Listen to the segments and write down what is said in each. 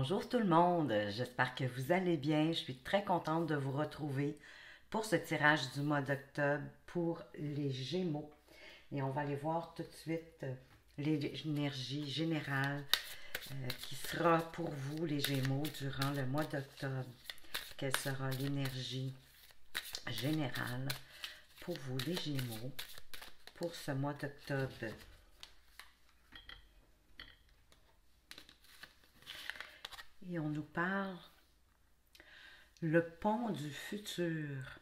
Bonjour tout le monde, j'espère que vous allez bien. Je suis très contente de vous retrouver pour ce tirage du mois d'octobre pour les Gémeaux. Et on va aller voir tout de suite l'énergie générale qui sera pour vous les Gémeaux durant le mois d'octobre. Quelle sera l'énergie générale pour vous les Gémeaux pour ce mois d'octobre? Et on nous parle le pont du futur.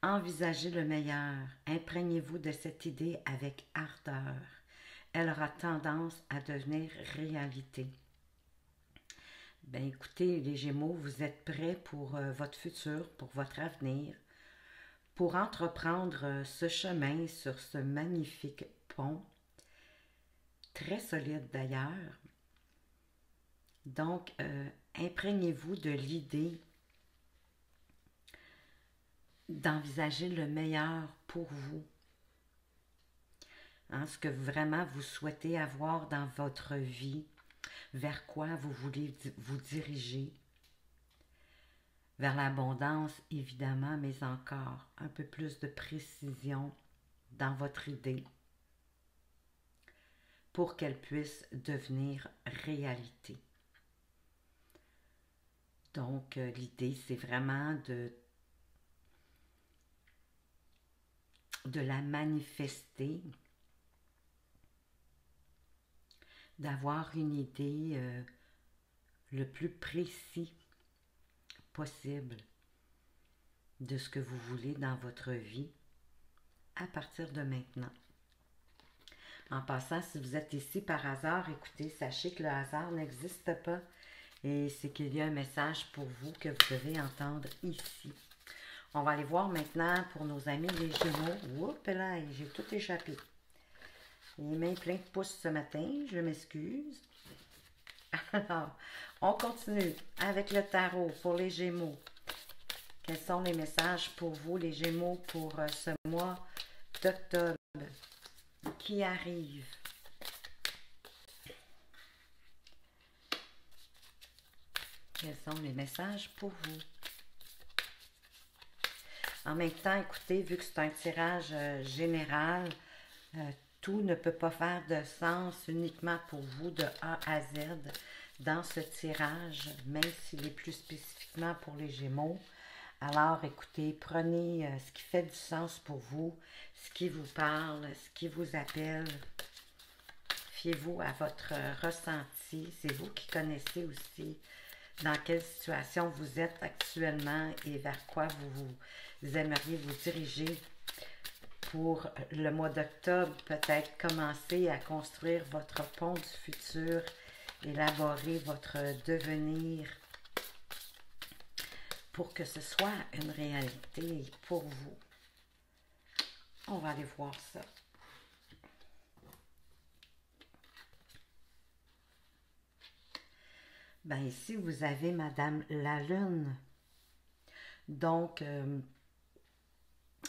Envisagez le meilleur. Imprégnez-vous de cette idée avec ardeur. Elle aura tendance à devenir réalité. Ben écoutez, les Gémeaux, vous êtes prêts pour votre futur, pour votre avenir, pour entreprendre ce chemin sur ce magnifique pont, très solide d'ailleurs. Donc, imprégnez-vous de l'idée d'envisager le meilleur pour vous. Hein, ce que vraiment vous souhaitez avoir dans votre vie, vers quoi vous voulez vous diriger. Vers l'abondance, évidemment, mais encore un peu plus de précision dans votre idée pour qu'elle puisse devenir réalité. Donc, l'idée, c'est vraiment de la manifester, d'avoir une idée le plus précis possible de ce que vous voulez dans votre vie à partir de maintenant. En passant, si vous êtes ici par hasard, écoutez, sachez que le hasard n'existe pas et c'est qu'il y a un message pour vous que vous devez entendre ici. On va aller voir maintenant pour nos amis les Gémeaux. Oups là, j'ai tout échappé. Les mains pleines de pouces ce matin, je m'excuse. Alors, on continue avec le tarot pour les Gémeaux. Quels sont les messages pour vous, les Gémeaux, pour ce mois d'octobre qui arrive? Quels sont les messages pour vous? En même temps, écoutez, vu que c'est un tirage général, tout ne peut pas faire de sens uniquement pour vous de A à Z dans ce tirage, même s'il est plus spécifiquement pour les Gémeaux. Alors, écoutez, prenez ce qui fait du sens pour vous, ce qui vous parle, ce qui vous appelle. Fiez-vous à votre ressenti. C'est vous qui connaissez aussi dans quelle situation vous êtes actuellement et vers quoi vous aimeriez vous diriger pour le mois d'octobre. Peut-être commencer à construire votre pont du futur, élaborer votre devenir pour que ce soit une réalité pour vous. On va aller voir ça. Ben ici, vous avez Madame la Lune. Donc,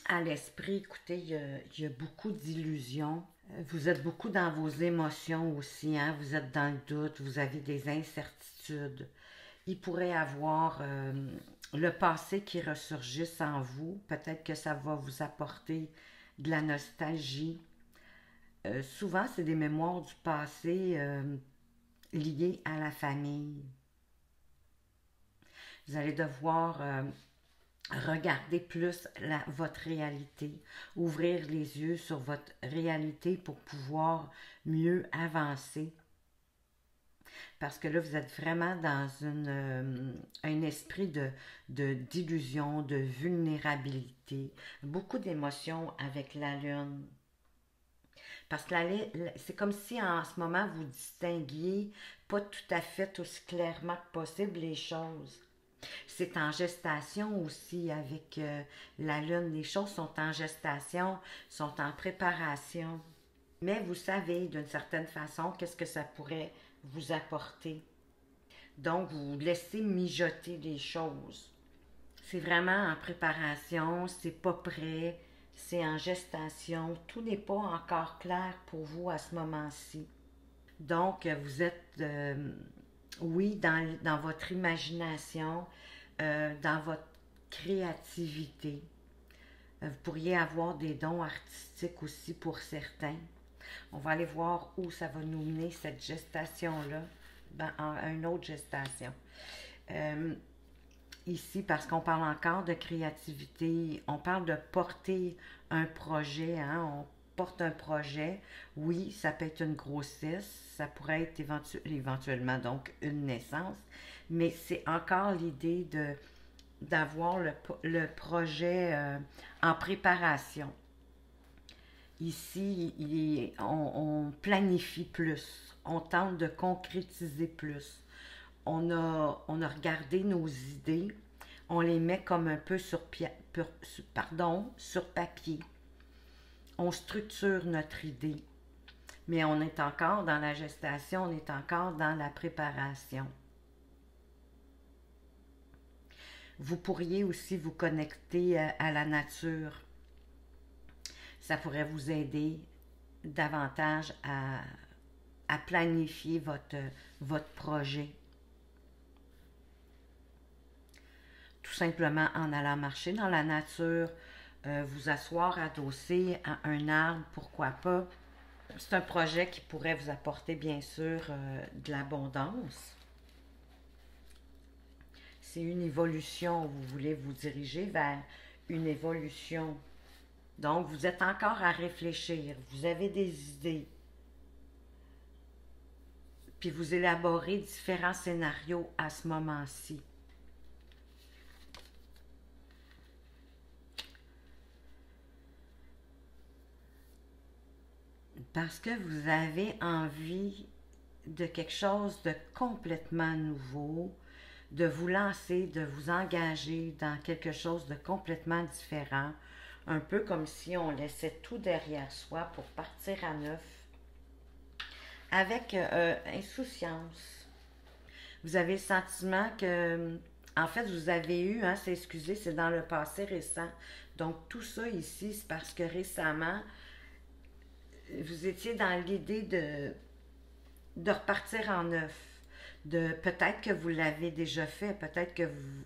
à l'esprit, écoutez, il y a beaucoup d'illusions. Vous êtes beaucoup dans vos émotions aussi, hein? Vous êtes dans le doute, vous avez des incertitudes. Il pourrait avoir le passé qui ressurgisse en vous. Peut-être que ça va vous apporter de la nostalgie. Souvent, c'est des mémoires du passé liées à la famille. Vous allez devoir regarder plus votre réalité, ouvrir les yeux sur votre réalité pour pouvoir mieux avancer. Parce que là, vous êtes vraiment dans un esprit d'illusion, de vulnérabilité, beaucoup d'émotions avec la Lune. Parce que c'est comme si en ce moment, vous distinguiez pas tout à fait aussi clairement que possible les choses. C'est en gestation aussi avec la Lune. Les choses sont en gestation, sont en préparation. Mais vous savez d'une certaine façon qu'est-ce que ça pourrait vous apporter. Donc, vous laissez mijoter les choses. C'est vraiment en préparation, c'est pas prêt, c'est en gestation. Tout n'est pas encore clair pour vous à ce moment-ci. Donc, vous êtes oui, dans votre imagination, dans votre créativité. Vous pourriez avoir des dons artistiques aussi pour certains. On va aller voir où ça va nous mener, cette gestation-là, à une autre gestation. Euh, Ici, parce qu'on parle encore de créativité, on parle de porter un projet, hein, on porte un projet. Oui, ça peut être une grossesse, ça pourrait être éventuellement donc une naissance, mais c'est encore l'idée de d'avoir le projet en préparation. Ici, on planifie plus, on tente de concrétiser plus. On a regardé nos idées, on les met comme un peu sur papier. On structure notre idée, mais on est encore dans la gestation, on est encore dans la préparation. Vous pourriez aussi vous connecter à la nature. Ça pourrait vous aider davantage à planifier votre projet. Tout simplement en allant marcher dans la nature, vous asseoir adossé à un arbre, pourquoi pas. C'est un projet qui pourrait vous apporter bien sûr de l'abondance. C'est une évolution, vous voulez vous diriger vers une évolution. Donc, vous êtes encore à réfléchir, vous avez des idées, puis vous élaborez différents scénarios à ce moment-ci. Parce que vous avez envie de quelque chose de complètement nouveau, de vous lancer, de vous engager dans quelque chose de complètement différent, un peu comme si on laissait tout derrière soi pour partir à neuf, avec insouciance. Vous avez le sentiment que, en fait, vous avez eu, hein, c'est excusez, c'est dans le passé récent. Donc tout ça ici, c'est parce que récemment, vous étiez dans l'idée de repartir en neuf. Peut-être que vous l'avez déjà fait, peut-être que vous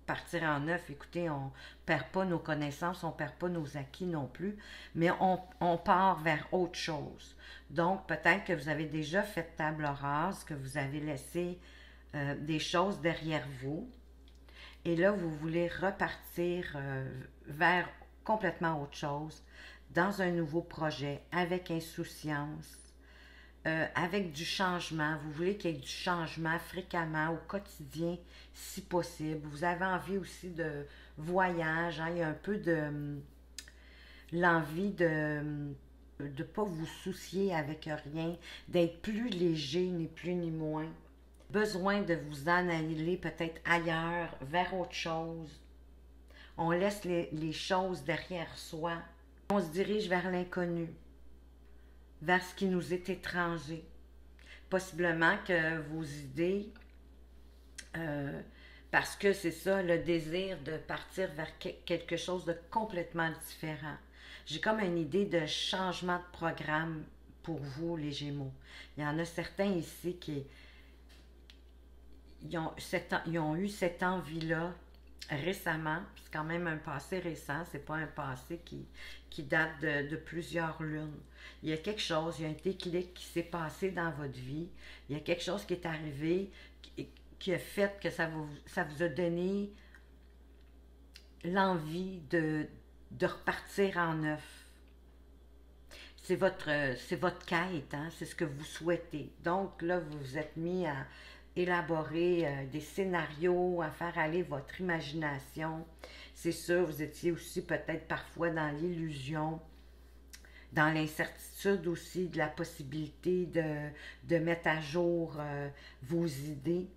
partir en neuf, écoutez, on ne perd pas nos connaissances, on ne perd pas nos acquis non plus, mais on part vers autre chose. Donc, peut-être que vous avez déjà fait table rase, que vous avez laissé des choses derrière vous, et là, vous voulez repartir vers complètement autre chose, dans un nouveau projet, avec insouciance, avec du changement. Vous voulez qu'il y ait du changement fréquemment, au quotidien, si possible. Vous avez envie aussi de voyage, hein, il y a un peu de l'envie de ne pas vous soucier avec rien, d'être plus léger, ni plus ni moins. Besoin de vous en aller peut-être ailleurs, vers autre chose. On laisse les choses derrière soi. On se dirige vers l'inconnu, vers ce qui nous est étranger. Possiblement que vos idées, parce que c'est ça, le désir de partir vers quelque chose de complètement différent. J'ai comme une idée de changement de programme pour vous, les Gémeaux. Il y en a certains ici qui ils ont eu cette envie-là récemment, c'est quand même un passé récent, c'est pas un passé qui date de plusieurs lunes. Il y a quelque chose, il y a un déclic qui s'est passé dans votre vie, il y a quelque chose qui est arrivé qui a fait que ça vous a donné l'envie de repartir en neuf. C'est votre quête, hein? C'est ce que vous souhaitez. Donc là, vous vous êtes mis à élaborer des scénarios, à faire aller votre imagination. C'est sûr, vous étiez aussi peut-être parfois dans l'illusion, dans l'incertitude aussi de la possibilité de mettre à jour vos idées.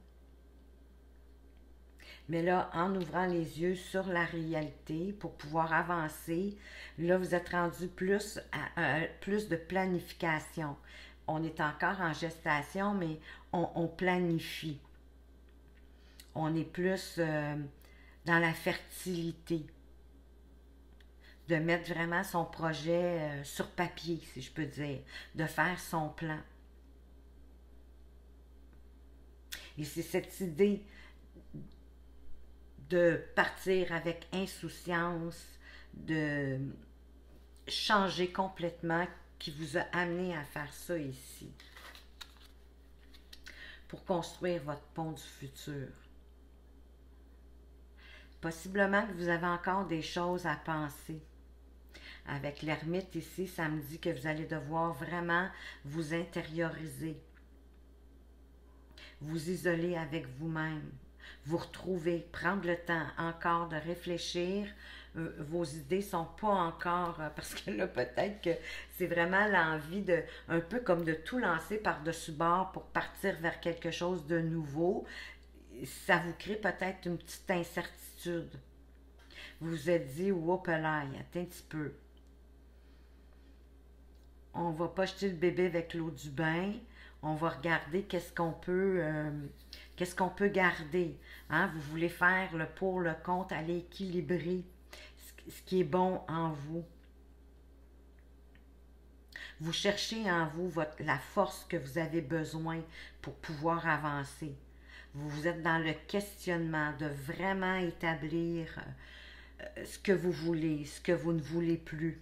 Mais là, en ouvrant les yeux sur la réalité pour pouvoir avancer, là, vous êtes rendu plus à plus de planification. On est encore en gestation, mais on planifie. On est plus dans la fertilité, de mettre vraiment son projet sur papier, si je peux dire, de faire son plan. Et c'est cette idée de partir avec insouciance, de changer complètement qui vous a amené à faire ça ici. Pour construire votre pont du futur. Possiblement que vous avez encore des choses à penser. Avec l'ermite ici, ça me dit que vous allez devoir vraiment vous intérioriser, vous isoler avec vous-même, vous retrouver, prendre le temps encore de réfléchir. Vos idées ne sont pas encore, parce que là, peut-être que c'est vraiment l'envie de, un peu comme de tout lancer par-dessus bord pour partir vers quelque chose de nouveau. Ça vous crée peut-être une petite incertitude. Vous vous êtes dit, whoopalaï, attends un petit peu. On va pas jeter le bébé avec l'eau du bain. On va regarder qu'est-ce qu'on peut garder. Hein? Vous voulez faire le pour, le contre, aller équilibrer ce qui est bon en vous. Vous cherchez en vous la force que vous avez besoin pour pouvoir avancer. Vous êtes dans le questionnement de vraiment établir ce que vous voulez, ce que vous ne voulez plus.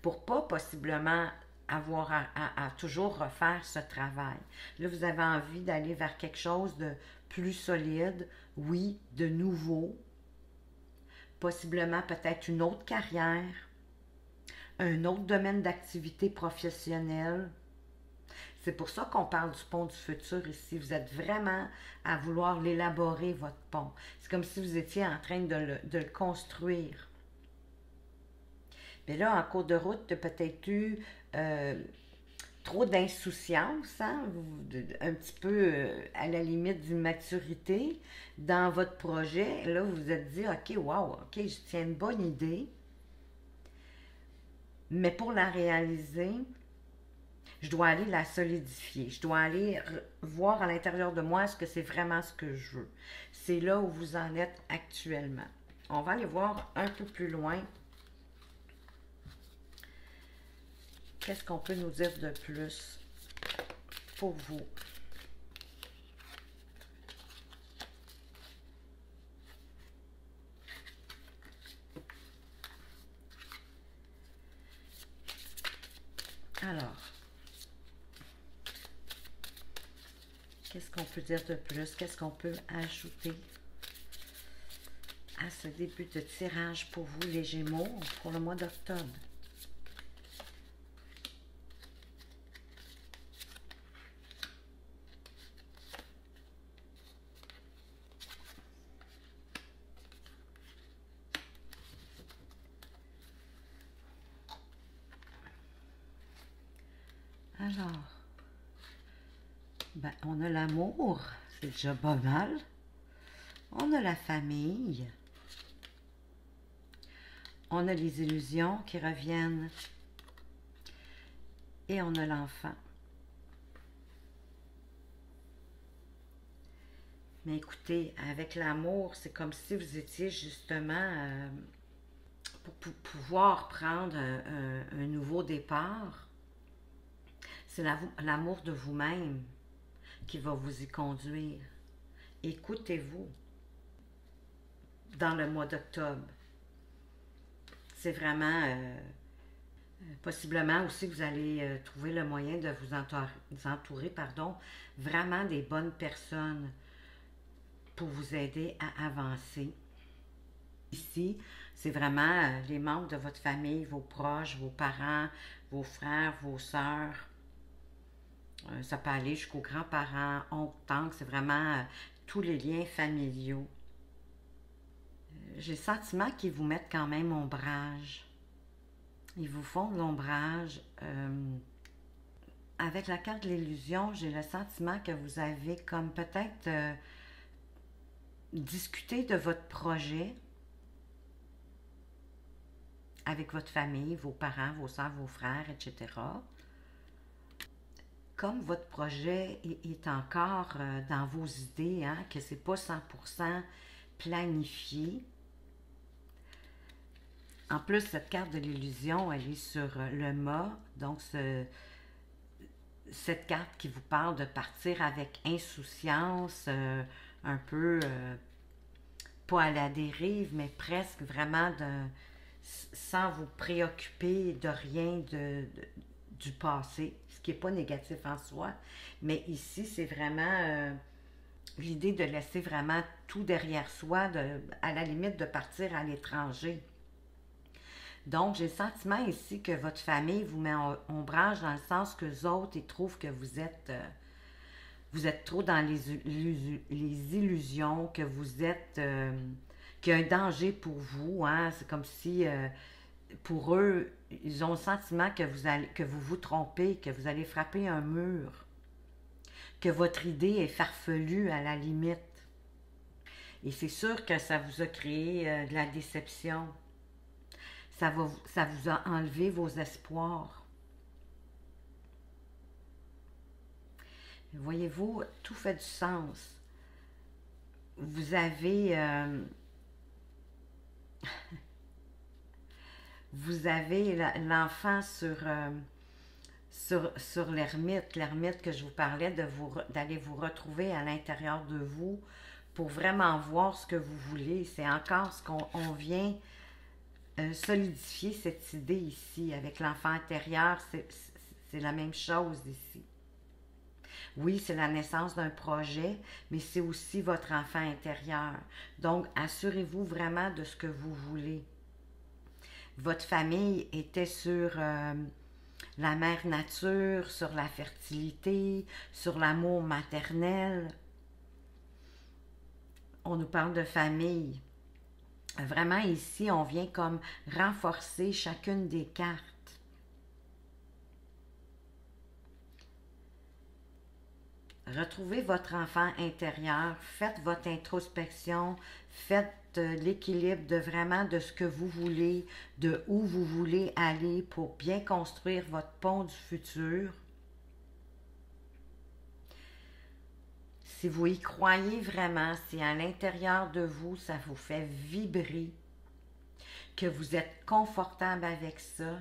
Pour pas possiblement avoir à toujours refaire ce travail. Là, vous avez envie d'aller vers quelque chose de plus solide, oui, de nouveau, possiblement peut-être une autre carrière, un autre domaine d'activité professionnelle. C'est pour ça qu'on parle du pont du futur ici. Vous êtes vraiment à vouloir l'élaborer, votre pont. C'est comme si vous étiez en train de le construire. Mais là, en cours de route, tu as peut-être eu trop d'insouciance, hein? Un petit peu à la limite d'immaturité dans votre projet. Là, vous vous êtes dit, OK, wow, OK, je tiens une bonne idée. Mais pour la réaliser, je dois aller la solidifier. Je dois aller voir à l'intérieur de moi est-ce que c'est vraiment ce que je veux. C'est là où vous en êtes actuellement. On va aller voir un peu plus loin. Qu'est-ce qu'on peut nous dire de plus pour vous? Alors, qu'est-ce qu'on peut dire de plus? Qu'est-ce qu'on peut ajouter à ce début de tirage pour vous, les Gémeaux, pour le mois d'octobre? Alors, ben, on a l'amour, c'est déjà pas mal. On a la famille. On a les illusions qui reviennent. Et on a l'enfant. Mais écoutez, avec l'amour, c'est comme si vous étiez justement pour pouvoir prendre un nouveau départ. C'est l'amour de vous-même qui va vous y conduire. Écoutez-vous dans le mois d'octobre. C'est vraiment, possiblement aussi, vous allez trouver le moyen de vous entourer, vraiment des bonnes personnes pour vous aider à avancer. Ici, c'est vraiment les membres de votre famille, vos proches, vos parents, vos frères, vos sœurs. Ça peut aller jusqu'aux grands-parents, oncles, tantes, c'est vraiment tous les liens familiaux. J'ai le sentiment qu'ils vous mettent quand même ombrage. Ils vous font de l'ombrage. Avec la carte de l'illusion, j'ai le sentiment que vous avez comme peut-être discuté de votre projet avec votre famille, vos parents, vos soeurs, vos frères, etc. Comme votre projet est encore dans vos idées, hein, que ce n'est pas 100% planifié. En plus, cette carte de l'illusion, elle est sur le mât, donc cette carte qui vous parle de partir avec insouciance, un peu, pas à la dérive, mais presque vraiment sans vous préoccuper de rien du passé, ce qui n'est pas négatif en soi. Mais ici, c'est vraiment l'idée de laisser vraiment tout derrière soi, à la limite de partir à l'étranger. Donc, j'ai le sentiment ici que votre famille vous met en ombrage dans le sens que les autres, ils trouvent que vous êtes trop dans les illusions, que vous êtes, qu'il y a un danger pour vous. Hein? C'est comme si, pour eux, ils ont le sentiment que vous vous trompez, que vous allez frapper un mur, que votre idée est farfelue à la limite. Et c'est sûr que ça vous a créé de la déception. Ça vous a enlevé vos espoirs. Voyez-vous, tout fait du sens. Vous avez, vous avez l'enfant sur l'ermite que je vous parlais, d'aller vous retrouver à l'intérieur de vous pour vraiment voir ce que vous voulez. C'est encore ce qu'on vient solidifier cette idée ici. Avec l'enfant intérieur, c'est la même chose ici. Oui, c'est la naissance d'un projet, mais c'est aussi votre enfant intérieur. Donc, assurez-vous vraiment de ce que vous voulez. Votre famille était sur la mère nature, sur la fertilité, sur l'amour maternel. On nous parle de famille. Vraiment ici, on vient comme renforcer chacune des cartes. Retrouvez votre enfant intérieur, faites votre introspection, faites l'équilibre de vraiment de ce que vous voulez, de où vous voulez aller pour bien construire votre pont du futur. Si vous y croyez vraiment, si à l'intérieur de vous, ça vous fait vibrer, que vous êtes confortable avec ça,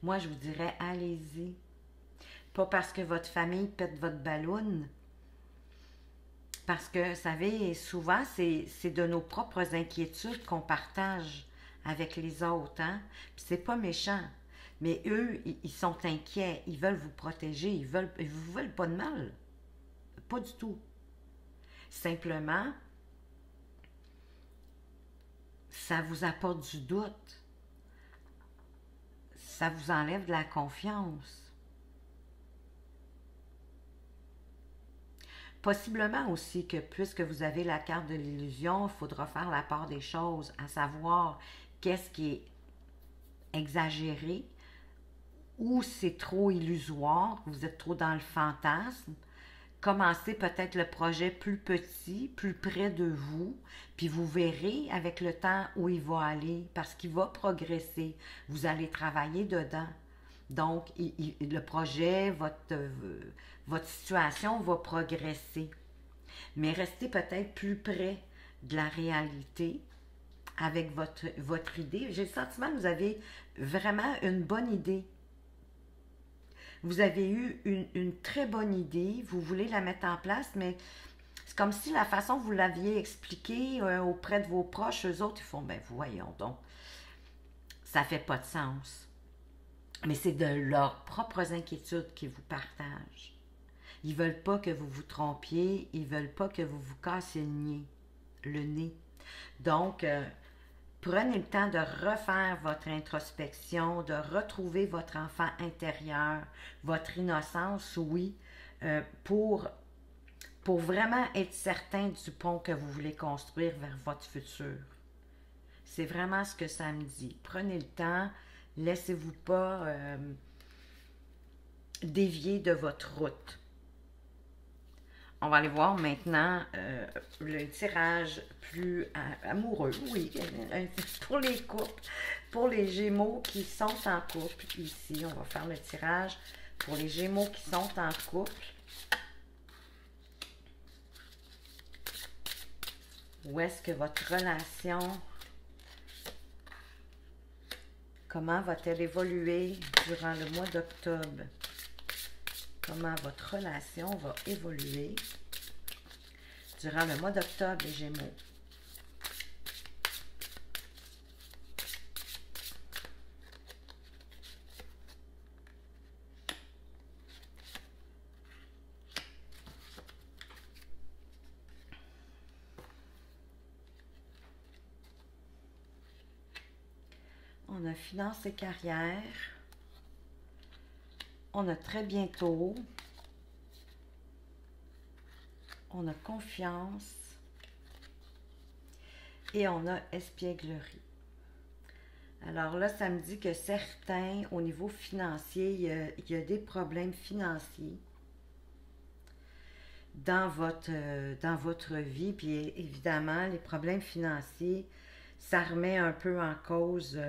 moi je vous dirais allez-y. Pas parce que votre famille pète votre ballon, parce que, vous savez, souvent, c'est de nos propres inquiétudes qu'on partage avec les autres. Hein? Puis c'est pas méchant. Mais eux, ils sont inquiets. Ils veulent vous protéger. Ils vous veulent pas de mal. Pas du tout. Simplement, ça vous apporte du doute. Ça vous enlève de la confiance. Possiblement aussi que puisque vous avez la carte de l'illusion, il faudra faire la part des choses, à savoir qu'est-ce qui est exagéré ou c'est trop illusoire, vous êtes trop dans le fantasme. Commencez peut-être le projet plus petit, plus près de vous, puis vous verrez avec le temps où il va aller, parce qu'il va progresser. Vous allez travailler dedans. Donc, le projet, votre situation va progresser. Mais restez peut-être plus près de la réalité avec votre idée. J'ai le sentiment que vous avez vraiment une bonne idée. Vous avez eu une très bonne idée, vous voulez la mettre en place, mais c'est comme si la façon que vous l'aviez expliquée auprès de vos proches, eux autres, ils font, ben voyons donc, ça fait pas de sens. Mais c'est de leurs propres inquiétudes qu'ils vous partagent. Ils ne veulent pas que vous vous trompiez, ils ne veulent pas que vous vous cassiez le nez. Donc, prenez le temps de refaire votre introspection, de retrouver votre enfant intérieur, votre innocence, oui, pour vraiment être certain du pont que vous voulez construire vers votre futur. C'est vraiment ce que ça me dit. Prenez le temps, laissez-vous pas dévier de votre route. On va aller voir maintenant le tirage plus amoureux. Oui, pour les couples, pour les Gémeaux qui sont en couple. Ici, on va faire le tirage pour les Gémeaux qui sont en couple. Où est-ce que votre relation Comment va-t-elle évoluer durant le mois d'octobre? Comment votre relation va évoluer durant le mois d'octobre, les Gémeaux? On a finance et carrière. On a très bientôt. On a confiance. Et on a espièglerie. Alors là, ça me dit que certains, au niveau financier, il y a des problèmes financiers dans votre vie. Puis évidemment, les problèmes financiers, ça remet un peu en cause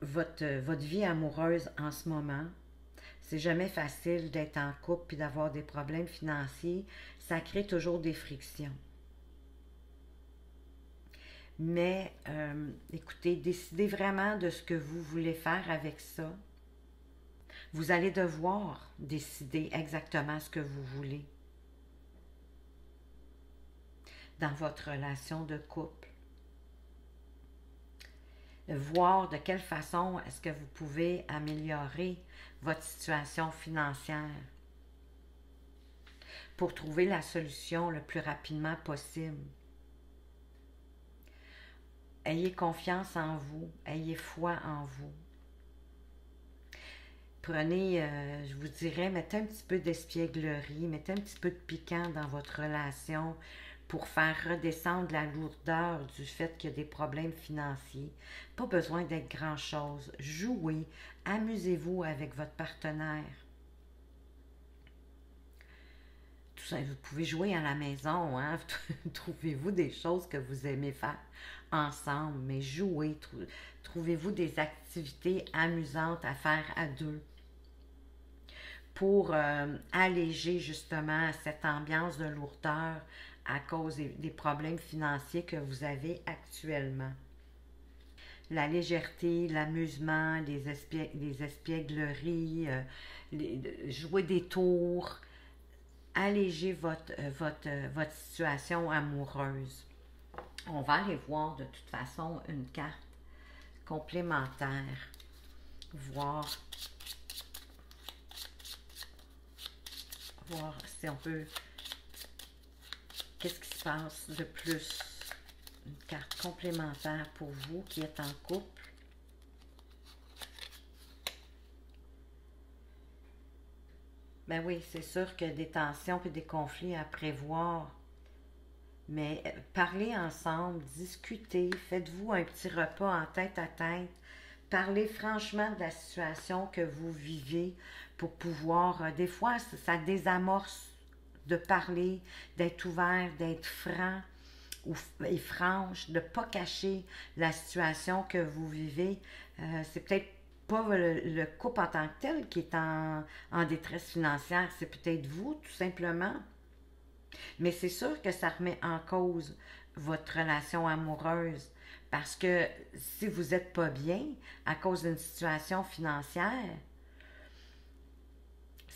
votre vie amoureuse en ce moment. C'est jamais facile d'être en couple et d'avoir des problèmes financiers. Ça crée toujours des frictions. Mais écoutez, décidez vraiment de ce que vous voulez faire avec ça. Vous allez devoir décider exactement ce que vous voulez dans votre relation de couple. Voir de quelle façon est-ce que vous pouvez améliorer votre situation financière pour trouver la solution le plus rapidement possible. Ayez confiance en vous, ayez foi en vous. Prenez, je vous dirais, mettez un petit peu d'espièglerie, mettez un petit peu de piquant dans votre relation pour faire redescendre la lourdeur du fait qu'il y a des problèmes financiers. Pas besoin d'être grand-chose. Jouez, amusez-vous avec votre partenaire. Tout ça, vous pouvez jouer à la maison, hein? Trouvez-vous des choses que vous aimez faire ensemble, mais jouez, trouvez-vous des activités amusantes à faire à deux pour alléger justement cette ambiance de lourdeur à cause des problèmes financiers que vous avez actuellement. La légèreté, l'amusement, les espiègleries, jouer des tours, alléger votre situation amoureuse. On va aller voir de toute façon une carte complémentaire. Voir si on peut... Qu'est-ce qui se passe de plus? Une carte complémentaire pour vous qui êtes en couple. Ben oui, c'est sûr qu'il y a des tensions et des conflits à prévoir. Mais parlez ensemble, discutez, faites-vous un petit repas en tête à tête. Parlez franchement de la situation que vous vivez pour pouvoir... des fois, ça désamorce de parler, d'être ouvert, d'être franc et franche, de ne pas cacher la situation que vous vivez. C'est peut-être pas le couple en tant que tel qui est en détresse financière, c'est peut-être vous, tout simplement. Mais c'est sûr que ça remet en cause votre relation amoureuse. Parce que si vous n'êtes pas bien à cause d'une situation financière,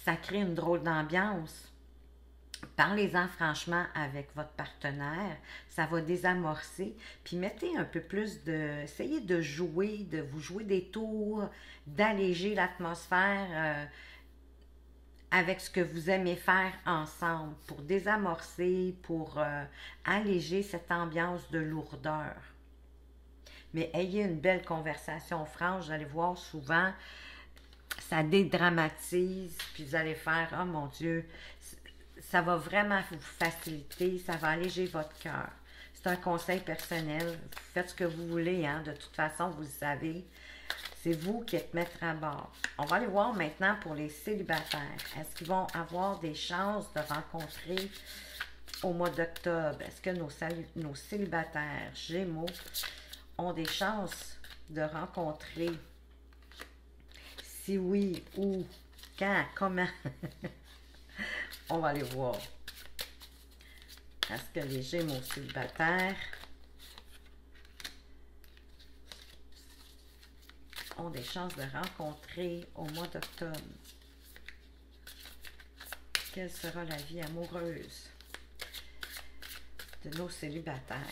ça crée une drôle d'ambiance. Parlez-en franchement avec votre partenaire, ça va désamorcer. Puis mettez un peu plus de... Essayez de jouer, de vous jouer des tours, d'alléger l'atmosphère avec ce que vous aimez faire ensemble pour désamorcer, pour alléger cette ambiance de lourdeur. Mais ayez une belle conversation franche, vous allez voir souvent, ça dédramatise, puis vous allez faire « Oh mon Dieu », ça va vraiment vous faciliter, ça va alléger votre cœur. C'est un conseil personnel, vous faites ce que vous voulez, hein, de toute façon, vous le savez. C'est vous qui êtes maître à bord. On va aller voir maintenant pour les célibataires. Est-ce qu'ils vont avoir des chances de rencontrer au mois d'octobre? Est-ce que nos célibataires Gémeaux ont des chances de rencontrer? Si oui, où, quand, comment? On va aller voir. Est-ce que les Gémeaux célibataires ont des chances de rencontrer au mois d'octobre? Quelle sera la vie amoureuse de nos célibataires?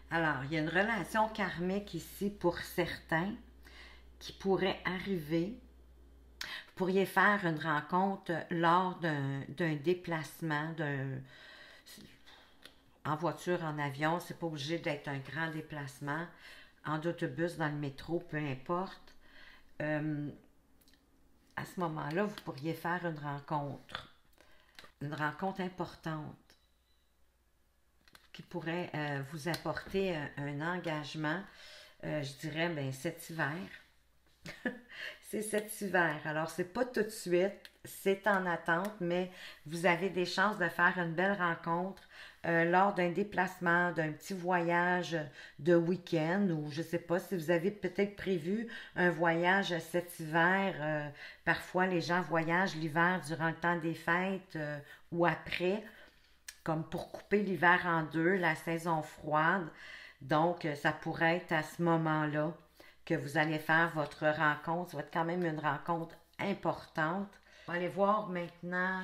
Alors, il y a une relation karmique ici pour certains qui pourrait arriver. Vous pourriez faire une rencontre lors d'un déplacement, en voiture, en avion. C'est pas obligé d'être un grand déplacement. En autobus, dans le métro, peu importe. À ce moment-là, vous pourriez faire une rencontre importante qui pourrait vous apporter un engagement, je dirais, ben, cet hiver. C'est cet hiver. Alors, c'est pas tout de suite, c'est en attente, mais vous avez des chances de faire une belle rencontre lors d'un déplacement, d'un petit voyage de week-end ou je sais pas si vous avez peut-être prévu un voyage cet hiver. Parfois, les gens voyagent l'hiver durant le temps des fêtes ou après, comme pour couper l'hiver en deux, la saison froide. Donc, ça pourrait être à ce moment-là que vous allez faire votre rencontre. Ça va être quand même une rencontre importante. On va aller voir maintenant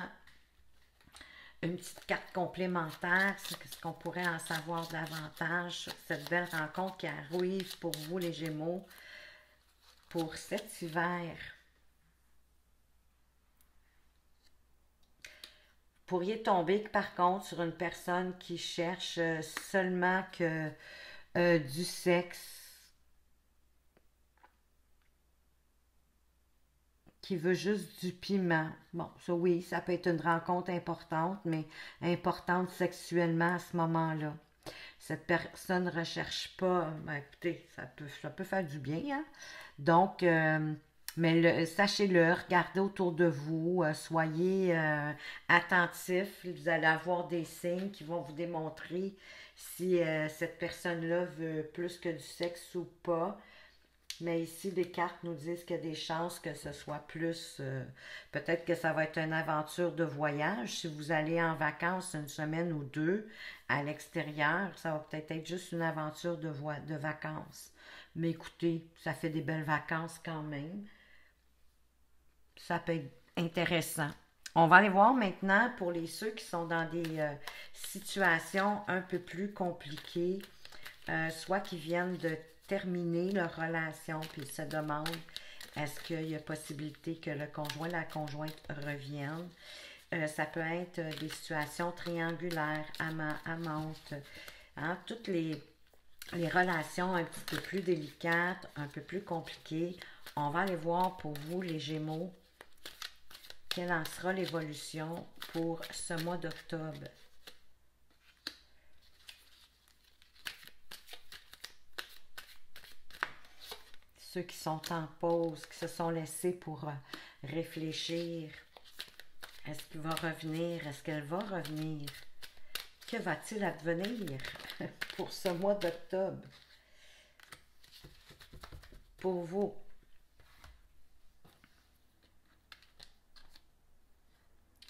une petite carte complémentaire, ce qu'on pourrait en savoir davantage sur cette belle rencontre qui arrive pour vous, les Gémeaux, pour cet hiver. Pourriez tomber par contre sur une personne qui cherche seulement que du sexe, qui veut juste du piment. Bon, ça oui, ça peut être une rencontre importante, mais importante sexuellement à ce moment-là. Cette personne ne recherche pas, ben, écoutez, ça peut faire du bien, hein? Donc, mais sachez-le, regardez autour de vous, soyez attentifs. Vous allez avoir des signes qui vont vous démontrer si cette personne-là veut plus que du sexe ou pas. Mais ici, les cartes nous disent qu'il y a des chances que ce soit plus... peut-être que ça va être une aventure de voyage. Si vous allez en vacances une semaine ou deux à l'extérieur, ça va peut-être être juste une aventure de vacances. Mais écoutez, ça fait des belles vacances quand même. Ça peut être intéressant. On va aller voir maintenant pour ceux qui sont dans des situations un peu plus compliquées, soit qui viennent de terminer leur relation, puis ils se demandent est-ce qu'il y a possibilité que le conjoint, la conjointe revienne. Ça peut être des situations triangulaires, amantes, hein, toutes les relations un petit peu plus délicates, un peu plus compliquées. On va aller voir pour vous, les Gémeaux, quelle en sera l'évolution pour ce mois d'octobre. Ceux qui sont en pause, qui se sont laissés pour réfléchir. Est-ce qu'il va revenir? Est-ce qu'elle va revenir? Que va-t-il advenir pour ce mois d'octobre? Pour vous.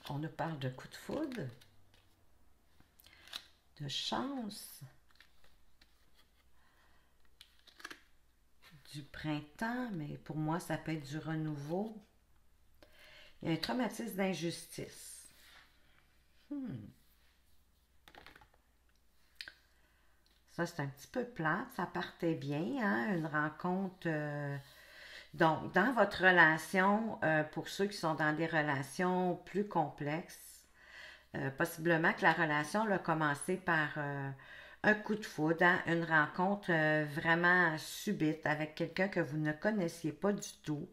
On nous parle de coup de foudre, de chance, du printemps, mais pour moi, ça peut être du renouveau. Il y a un traumatisme d'injustice. Ça, c'est un petit peu plate. Ça partait bien, hein? Une rencontre... Donc, dans votre relation, pour ceux qui sont dans des relations plus complexes, possiblement que la relation a commencé par un coup de foudre, hein? Une rencontre vraiment subite avec quelqu'un que vous ne connaissiez pas du tout.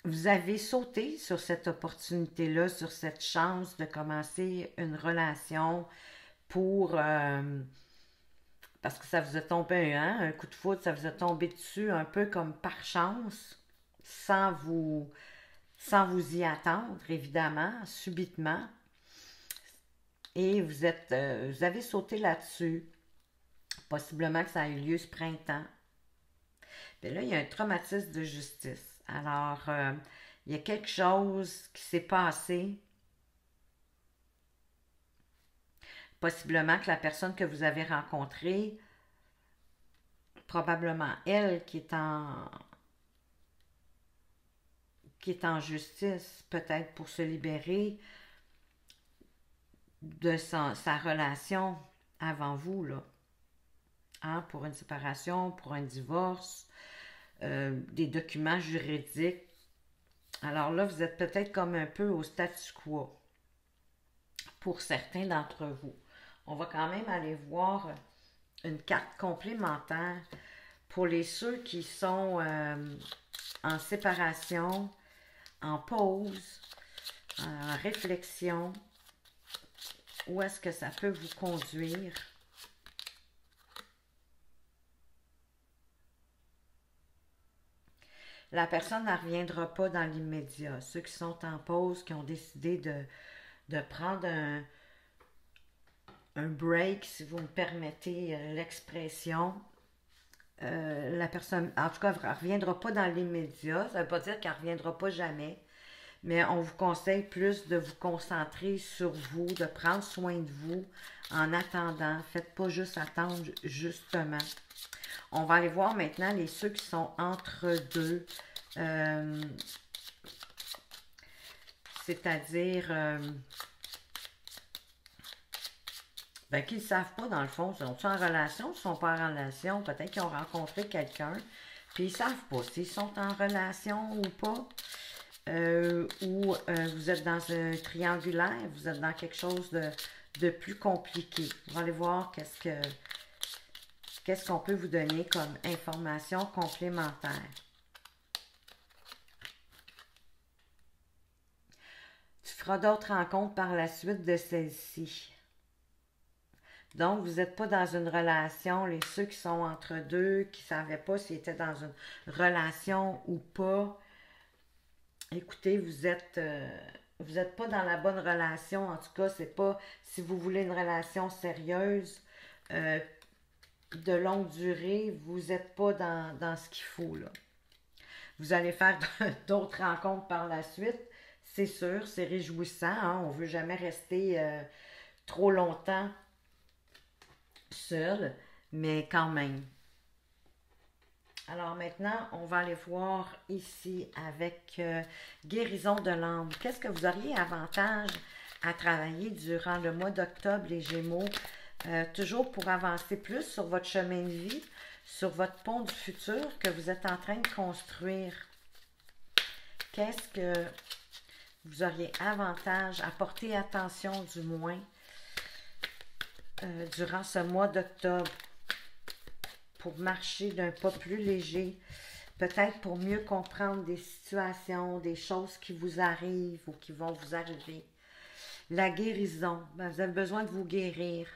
Vous avez sauté sur cette opportunité-là, sur cette chance de commencer une relation pour... parce que ça vous a tombé, hein, un coup de foudre, ça vous a tombé dessus un peu comme par chance. sans vous y attendre, évidemment, subitement. Et vous avez sauté là-dessus. Possiblement que ça a eu lieu ce printemps. Puis là, il y a un traumatisme de justice. Alors, il y a quelque chose qui s'est passé. Possiblement que la personne que vous avez rencontrée, probablement elle qui est en justice, peut-être pour se libérer de sa relation avant vous, là. Hein, pour une séparation, pour un divorce, des documents juridiques. Alors là, vous êtes peut-être comme un peu au statu quo pour certains d'entre vous. On va quand même aller voir une carte complémentaire pour ceux qui sont en séparation, en pause, en réflexion. Où est-ce que ça peut vous conduire? La personne ne reviendra pas dans l'immédiat. Ceux qui sont en pause, qui ont décidé de prendre un break, si vous me permettez l'expression, la personne, en tout cas, elle ne reviendra pas dans l'immédiat. Ça ne veut pas dire qu'elle ne reviendra pas jamais, mais on vous conseille plus de vous concentrer sur vous, de prendre soin de vous en attendant. Faites pas juste attendre, justement. On va aller voir maintenant ceux qui sont entre deux. C'est-à-dire qu'ils ne savent pas, dans le fond, sont-ils en relation, ils ne sont pas en relation, peut-être qu'ils ont rencontré quelqu'un, puis ils ne savent pas s'ils sont en relation ou pas, ou vous êtes dans un triangulaire, vous êtes dans quelque chose de plus compliqué. On va aller voir qu'est-ce qu'on peut vous donner comme information complémentaire. Tu feras d'autres rencontres par la suite de celle-ci. Donc, vous n'êtes pas dans une relation, ceux qui sont entre deux, qui ne savaient pas s'ils étaient dans une relation ou pas. Écoutez, vous n'êtes pas dans la bonne relation. En tout cas, c'est pas si vous voulez une relation sérieuse, de longue durée, vous n'êtes pas dans ce qu'il faut, là. Vous allez faire d'autres rencontres par la suite, c'est sûr, c'est réjouissant. Hein? On ne veut jamais rester trop longtemps seul, mais quand même. Alors maintenant, on va aller voir ici avec guérison de l'âme. Qu'est-ce que vous auriez avantage à travailler durant le mois d'octobre, les Gémeaux? Toujours pour avancer plus sur votre chemin de vie, sur votre pont du futur que vous êtes en train de construire. Qu'est-ce que vous auriez avantage à porter attention du moins durant ce mois d'octobre pour marcher d'un pas plus léger, peut-être pour mieux comprendre des situations, des choses qui vous arrivent ou qui vont vous arriver. La guérison, vous avez besoin de vous guérir.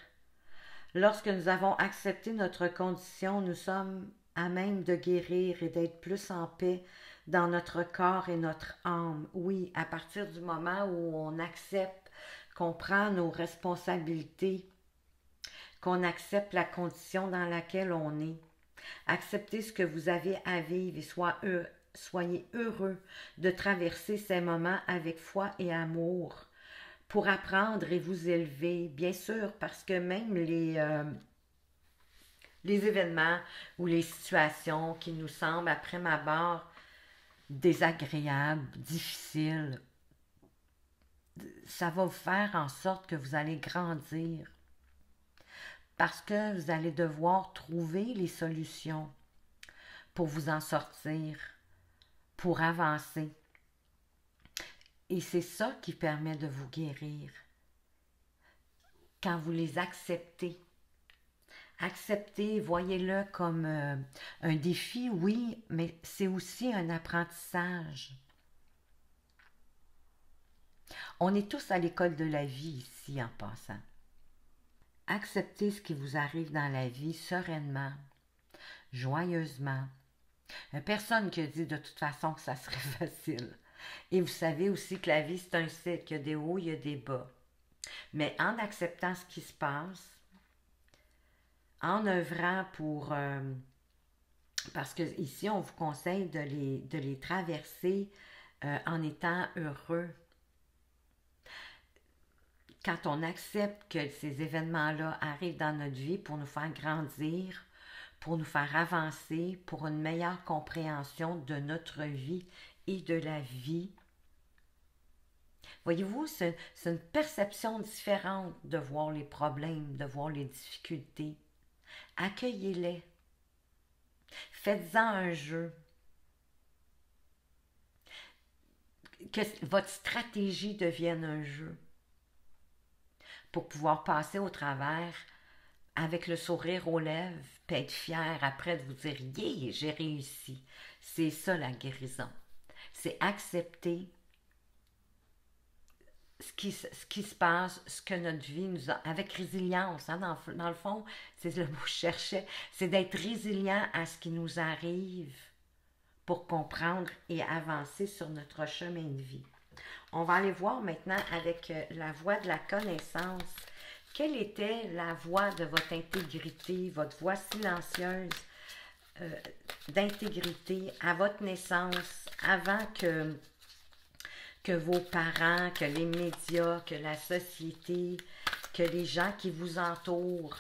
Lorsque nous avons accepté notre condition, nous sommes à même de guérir et d'être plus en paix dans notre corps et notre âme. Oui, à partir du moment où on accepte qu'on prend nos responsabilités, qu'on accepte la condition dans laquelle on est. Acceptez ce que vous avez à vivre et soyez heureux de traverser ces moments avec foi et amour pour apprendre et vous élever, bien sûr, parce que même les événements ou les situations qui nous semblent, à prime abord, désagréables, difficiles, ça va vous faire en sorte que vous allez grandir. Parce que vous allez devoir trouver les solutions pour vous en sortir, pour avancer. Et c'est ça qui permet de vous guérir. Quand vous les acceptez. Acceptez, voyez-le comme un défi, oui, mais c'est aussi un apprentissage. On est tous à l'école de la vie ici en passant. Acceptez ce qui vous arrive dans la vie sereinement, joyeusement, Personne qui a dit de toute façon que ça serait facile. Et vous savez aussi que la vie, c'est un cycle. Il y a des hauts, il y a des bas. Mais en acceptant ce qui se passe, en œuvrant pour... parce que ici, on vous conseille de les traverser en étant heureux. Quand on accepte que ces événements-là arrivent dans notre vie pour nous faire grandir, pour nous faire avancer, pour une meilleure compréhension de notre vie et de la vie. Voyez-vous, c'est une perception différente de voir les problèmes, de voir les difficultés. Accueillez-les. Faites-en un jeu. Que votre stratégie devienne un jeu pour pouvoir passer au travers avec le sourire aux lèvres, puis être fier après de vous dire « Yeah, j'ai réussi ». C'est ça la guérison. C'est accepter ce qui se passe, ce que notre vie nous a... Avec résilience, hein, dans le fond, c'est le mot que je cherchais, c'est d'être résilient à ce qui nous arrive pour comprendre et avancer sur notre chemin de vie. On va aller voir maintenant avec la voie de la connaissance. Quelle était la voie de votre intégrité, votre voie silencieuse d'intégrité à votre naissance, avant que vos parents, que les médias, que la société, que les gens qui vous entourent,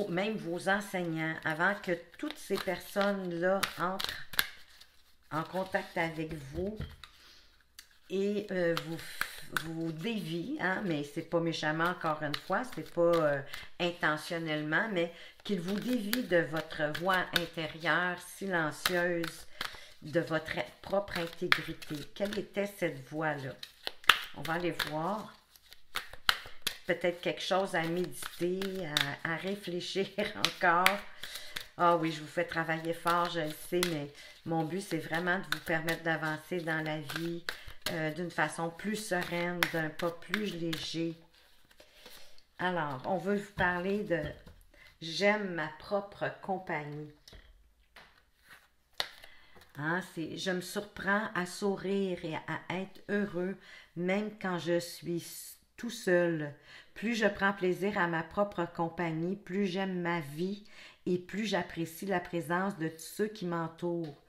même vos enseignants, avant que toutes ces personnes-là entrent en contact avec vous et vous dévient, hein, mais c'est pas méchamment encore une fois, c'est pas intentionnellement, mais qu'ils vous dévient de votre voix intérieure silencieuse, de votre propre intégrité. Quelle était cette voix-là? On va aller voir. Peut-être quelque chose à méditer, à réfléchir encore. Ah oui, je vous fais travailler fort, je le sais, mais mon but, c'est vraiment de vous permettre d'avancer dans la vie d'une façon plus sereine, d'un pas plus léger. Alors, on veut vous parler de « J'aime ma propre compagnie ». Hein, je me surprends à sourire et à être heureux, même quand je suis tout seul. Plus je prends plaisir à ma propre compagnie, plus j'aime ma vie et plus j'apprécie la présence de tous ceux qui m'entourent.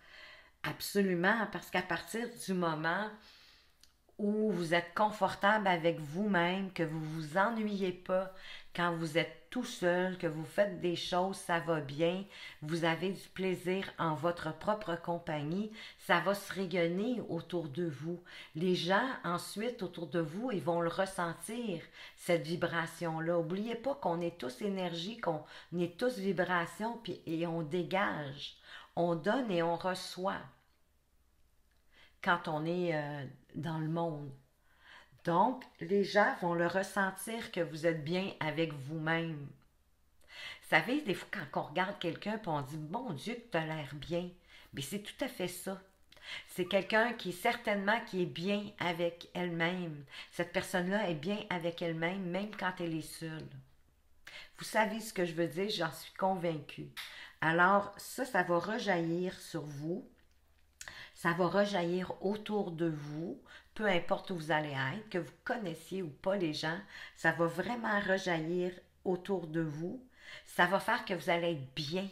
Absolument, parce qu'à partir du moment où vous êtes confortable avec vous-même, que vous ne vous ennuyez pas quand vous êtes tout seul, que vous faites des choses, ça va bien, vous avez du plaisir en votre propre compagnie, ça va se rayonner autour de vous. Les gens, ensuite, autour de vous, ils vont le ressentir, cette vibration-là. N'oubliez pas qu'on est tous énergie, qu'on est tous vibration, et on dégage. On donne et on reçoit quand on est dans le monde. Donc, les gens vont le ressentir que vous êtes bien avec vous-même. Vous savez, des fois, quand on regarde quelqu'un et on dit « Bon Dieu, que tu as l'air bien », mais c'est tout à fait ça. C'est quelqu'un qui qui est bien avec elle-même. Cette personne-là est bien avec elle-même, même quand elle est seule. Vous savez ce que je veux dire, j'en suis convaincue. Alors, ça va rejaillir sur vous. Ça va rejaillir autour de vous, peu importe où vous allez être, que vous connaissiez ou pas les gens, ça va vraiment rejaillir autour de vous. Ça va faire que vous allez être bien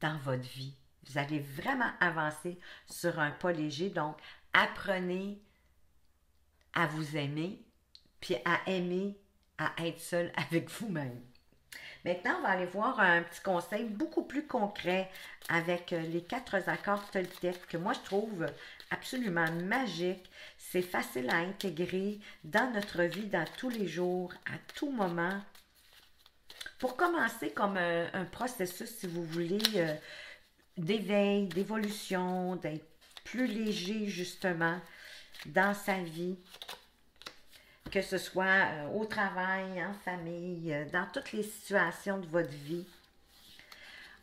dans votre vie. Vous allez vraiment avancer sur un pas léger. Donc, apprenez à vous aimer, puis à aimer, à être seul avec vous-même. Maintenant, on va aller voir un petit conseil beaucoup plus concret avec les 4 accords Toltec que moi je trouve absolument magiques. C'est facile à intégrer dans notre vie, dans tous les jours, à tout moment. Pour commencer comme un processus, si vous voulez, d'éveil, d'évolution, d'être plus léger justement dans sa vie, que ce soit au travail, en famille, dans toutes les situations de votre vie.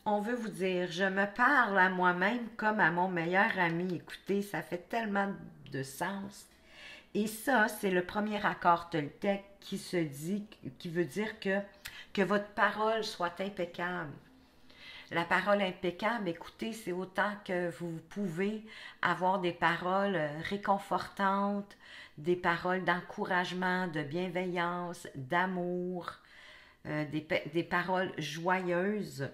On veut vous dire, je me parle à moi-même comme à mon meilleur ami. Écoutez, ça fait tellement de sens. Et ça, c'est le premier accord Toltec qui se dit, qui veut dire que votre parole soit impeccable. La parole impeccable, écoutez, c'est autant que vous pouvez avoir des paroles réconfortantes, des paroles d'encouragement, de bienveillance, d'amour, des paroles joyeuses.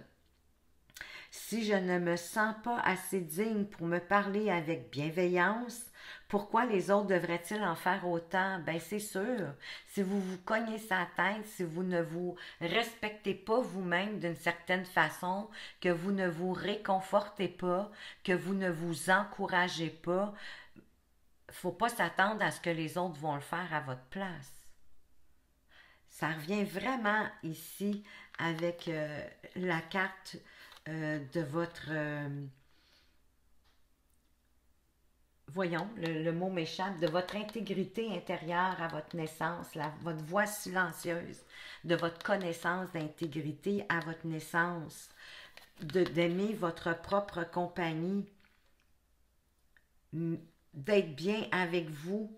Si je ne me sens pas assez digne pour me parler avec bienveillance, pourquoi les autres devraient-ils en faire autant? Ben c'est sûr, si vous vous cognez sa tête, si vous ne vous respectez pas vous-même d'une certaine façon, que vous ne vous réconfortez pas, que vous ne vous encouragez pas, faut pas s'attendre à ce que les autres vont le faire à votre place. Ça revient vraiment ici avec la carte de votre... voyons, le mot m'échappe, de votre intégrité intérieure à votre naissance, votre voix silencieuse, de votre connaissance d'intégrité à votre naissance, d'aimer votre propre compagnie, d'être bien avec vous.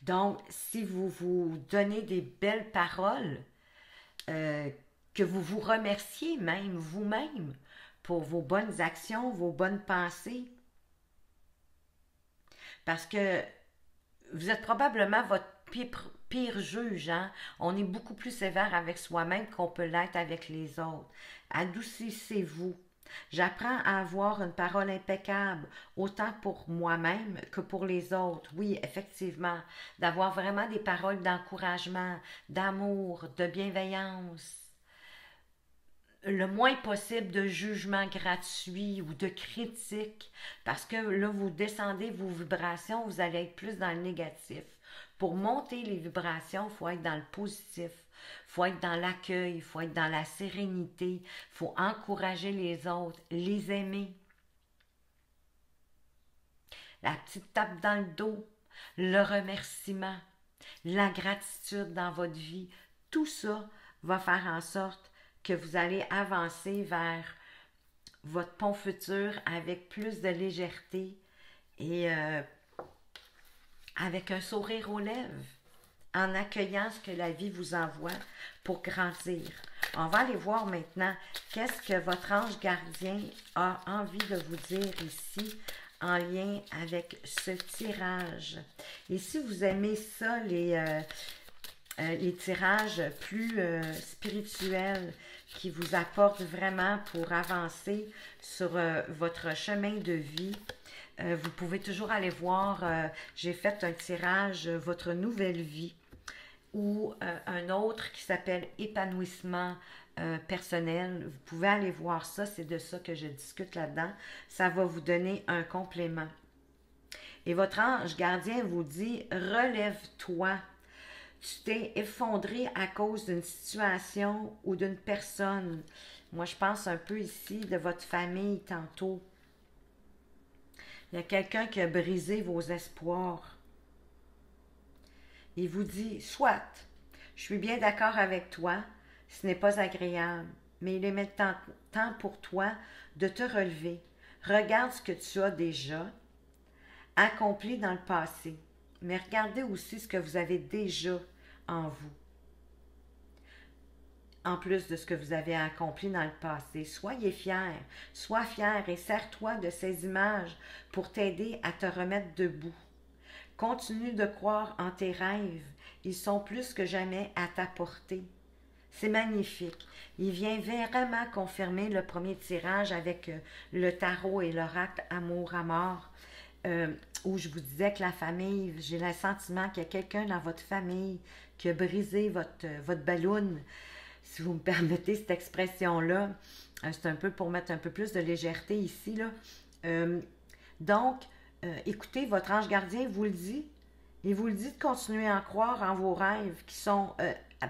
Donc, si vous vous donnez des belles paroles, que vous vous remerciez même vous-même pour vos bonnes actions, vos bonnes pensées, parce que vous êtes probablement votre pire juge. Hein? On est beaucoup plus sévère avec soi-même qu'on peut l'être avec les autres. Adoucissez-vous. J'apprends à avoir une parole impeccable, autant pour moi-même que pour les autres. Oui, effectivement, d'avoir vraiment des paroles d'encouragement, d'amour, de bienveillance. Le moins possible de jugement gratuit ou de critique, parce que là, vous descendez vos vibrations, vous allez être plus dans le négatif. Pour monter les vibrations, il faut être dans le positif, il faut être dans l'accueil, il faut être dans la sérénité, il faut encourager les autres, les aimer. La petite tape dans le dos, le remerciement, la gratitude dans votre vie, tout ça va faire en sorte que vous allez avancer vers votre pont futur avec plus de légèreté et avec un sourire aux lèvres, en accueillant ce que la vie vous envoie pour grandir. On va aller voir maintenant qu'est-ce que votre ange gardien a envie de vous dire ici en lien avec ce tirage. Et si vous aimez ça, les tirages plus spirituels qui vous apportent vraiment pour avancer sur votre chemin de vie, vous pouvez toujours aller voir, j'ai fait un tirage Votre nouvelle vie ou un autre qui s'appelle Épanouissement personnel. Vous pouvez aller voir ça, c'est de ça que je discute là-dedans. Ça va vous donner un complément. Et votre ange gardien vous dit, relève-toi. Tu t'es effondré à cause d'une situation ou d'une personne. Moi, je pense un peu ici de votre famille tantôt. Il y a quelqu'un qui a brisé vos espoirs. Il vous dit, soit, je suis bien d'accord avec toi, ce n'est pas agréable, mais il est maintenant temps pour toi de te relever. Regarde ce que tu as déjà accompli dans le passé, mais regardez aussi ce que vous avez déjà en vous. En plus de ce que vous avez accompli dans le passé, soyez fiers, sois fier et sers-toi de ces images pour t'aider à te remettre debout. Continue de croire en tes rêves, ils sont plus que jamais à ta portée. C'est magnifique. Il vient vraiment confirmer le premier tirage avec le tarot et l'oracle Amour à mort, où je vous disais que la famille, j'ai le sentiment qu'il y a quelqu'un dans votre famille qui a brisé votre balloune. Si vous me permettez cette expression-là, c'est un peu pour mettre un peu plus de légèreté ici, là. Donc, écoutez, votre ange gardien vous le dit. Il vous le dit de continuer à croire en vos rêves qui sont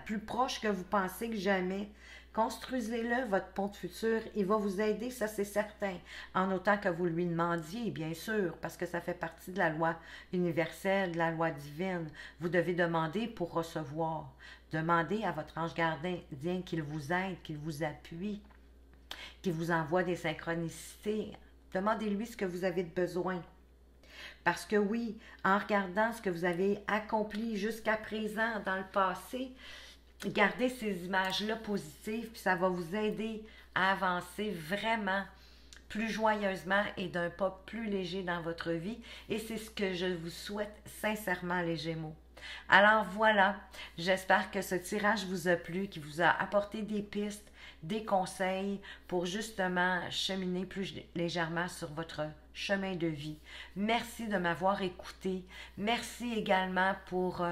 plus proches que vous pensez que jamais. Construisez-le, votre pont de futur. Il va vous aider, ça c'est certain. En autant que vous lui demandiez, bien sûr, parce que ça fait partie de la loi universelle, de la loi divine. Vous devez demander pour recevoir. Demandez à votre ange gardien qu'il vous aide, qu'il vous appuie, qu'il vous envoie des synchronicités. Demandez-lui ce que vous avez de besoin. Parce que oui, en regardant ce que vous avez accompli jusqu'à présent dans le passé, gardez ces images-là positives, puis ça va vous aider à avancer vraiment plus joyeusement et d'un pas plus léger dans votre vie. Et c'est ce que je vous souhaite sincèrement, les Gémeaux. Alors voilà, j'espère que ce tirage vous a plu, qu'il vous a apporté des pistes, des conseils pour justement cheminer plus légèrement sur votre chemin de vie. Merci de m'avoir écouté. Merci également pour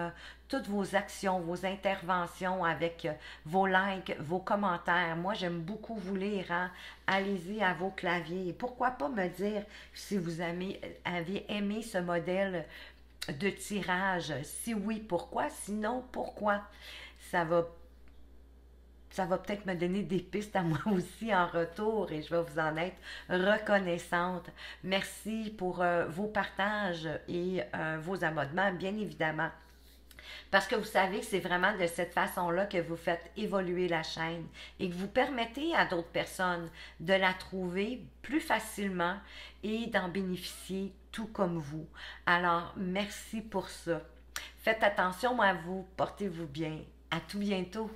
toutes vos actions, vos interventions avec vos likes, vos commentaires. Moi, j'aime beaucoup vous lire. Hein? Allez-y à vos claviers. Et pourquoi pas me dire si vous avez aimé ce modèle de tirage. Si oui, pourquoi? Sinon, pourquoi? Ça va ça va peut-être me donner des pistes à moi aussi en retour et je vais vous en être reconnaissante. Merci pour vos partages et vos abonnements, bien évidemment. Parce que vous savez que c'est vraiment de cette façon-là que vous faites évoluer la chaîne et que vous permettez à d'autres personnes de la trouver plus facilement et d'en bénéficier tout comme vous. Alors, merci pour ça. Faites attention à vous, portez-vous bien. À tout bientôt.